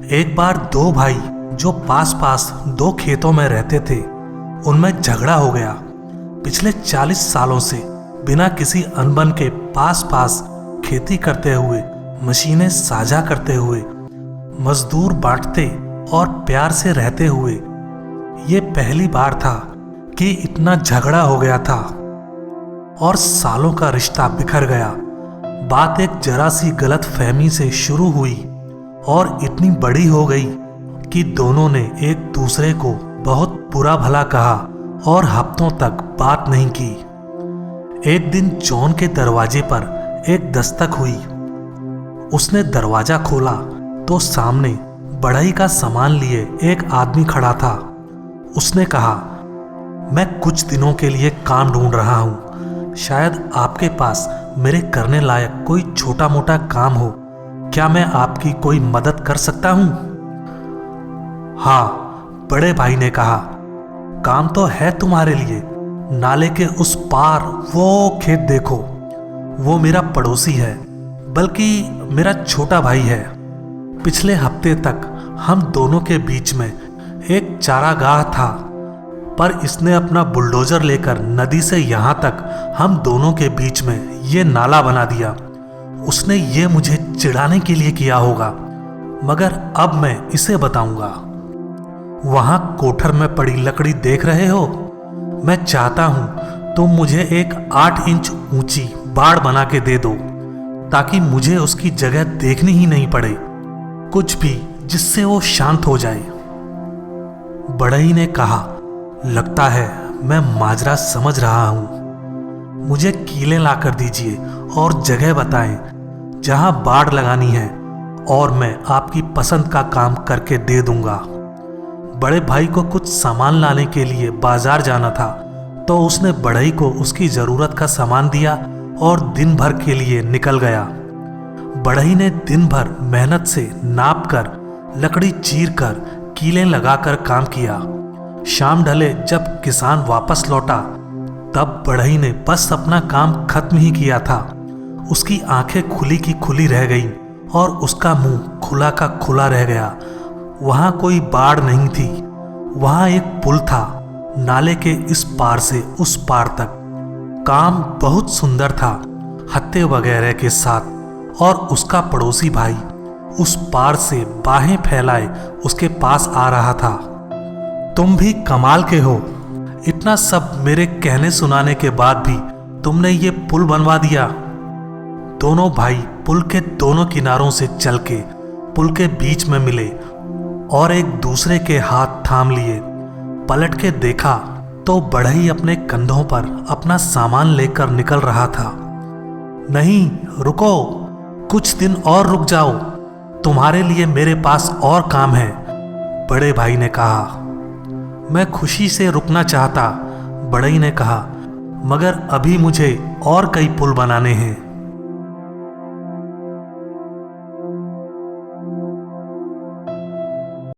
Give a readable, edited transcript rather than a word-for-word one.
एक बार दो भाई जो पास पास दो खेतों में रहते थे, उनमें झगड़ा हो गया। पिछले 40 सालों से बिना किसी अनबन के पास पास खेती करते हुए, मशीनें साझा करते हुए, मजदूर बांटते और प्यार से रहते हुए ये पहली बार था कि इतना झगड़ा हो गया था और सालों का रिश्ता बिखर गया। बात एक जरा सी गलत फहमी से शुरू हुई और इतनी बड़ी हो गई कि दोनों ने एक दूसरे को बहुत बुरा भला कहा और हफ्तों तक बात नहीं की। एक दिन जॉन के दरवाजे पर एक दस्तक हुई। उसने दरवाजा खोला तो सामने बढ़ई का सामान लिए एक आदमी खड़ा था। उसने कहा, मैं कुछ दिनों के लिए काम ढूंढ रहा हूं। शायद आपके पास मेरे करने लायक कोई छोटा मोटा काम हो। क्या मैं आपकी कोई मदद कर सकता हूं? हाँ, बड़े भाई ने कहा, काम तो है तुम्हारे लिए। नाले के उस पार वो खेत देखो, वो मेरा पड़ोसी है, बल्कि मेरा छोटा भाई है। पिछले हफ्ते तक हम दोनों के बीच में एक चारागाह था, पर इसने अपना बुलडोजर लेकर नदी से यहां तक हम दोनों के बीच में ये नाला बना दिया। उसने ये मुझे चिढ़ाने के लिए किया होगा, मगर अब मैं इसे बताऊंगा। वहां कोठर में पड़ी लकड़ी देख रहे हो? मैं चाहता हूं तुम मुझे एक 8 इंच ऊंची बाड़ बना के दे दो, ताकि मुझे उसकी जगह देखनी ही नहीं पड़े। कुछ भी जिससे वो शांत हो जाए। बढ़ई ने कहा, लगता है मैं माजरा समझ रहा हूं। मुझे कीलें लाकर दीजिए और जगह बताएं जहां बाड़ लगानी है, और मैं आपकी पसंद का काम करके दे दूंगा। बड़े भाई को कुछ सामान लाने के लिए बाजार जाना था, तो उसने बढ़ई को उसकी जरूरत का सामान दिया और दिन भर के लिए निकल गया। बढ़ई ने दिन भर मेहनत से नाप कर, लकड़ी चीर कर, कीलें लगाकर काम किया। शाम ढले जब किसान वापस लौटा, तब बढ़ई ने बस अपना काम खत्म ही किया था। उसकी आंखें खुली की खुली रह गईं और उसका मुंह खुला का खुला रह गया। वहां कोई बाड़ नहीं थी, वहां एक पुल था, नाले के इस पार से उस पार तक। काम बहुत सुंदर था, हत्थे वगैरह के साथ, और उसका पड़ोसी भाई उस पार से बाहें फैलाए उसके पास आ रहा था। तुम भी कमाल के हो, इतना सब मेरे कहने सुनाने के बाद भी तुमने ये पुल बनवा दिया। दोनों भाई पुल के दोनों किनारों से चल के पुल के बीच में मिले और एक दूसरे के हाथ थाम लिए। पलट के देखा तो बढ़ई अपने कंधों पर अपना सामान लेकर निकल रहा था। नहीं, रुको, कुछ दिन और रुक जाओ, तुम्हारे लिए मेरे पास और काम है, बड़े भाई ने कहा। मैं खुशी से रुकना चाहता, बढ़ई ने कहा, मगर अभी मुझे और कई पुल बनाने हैं।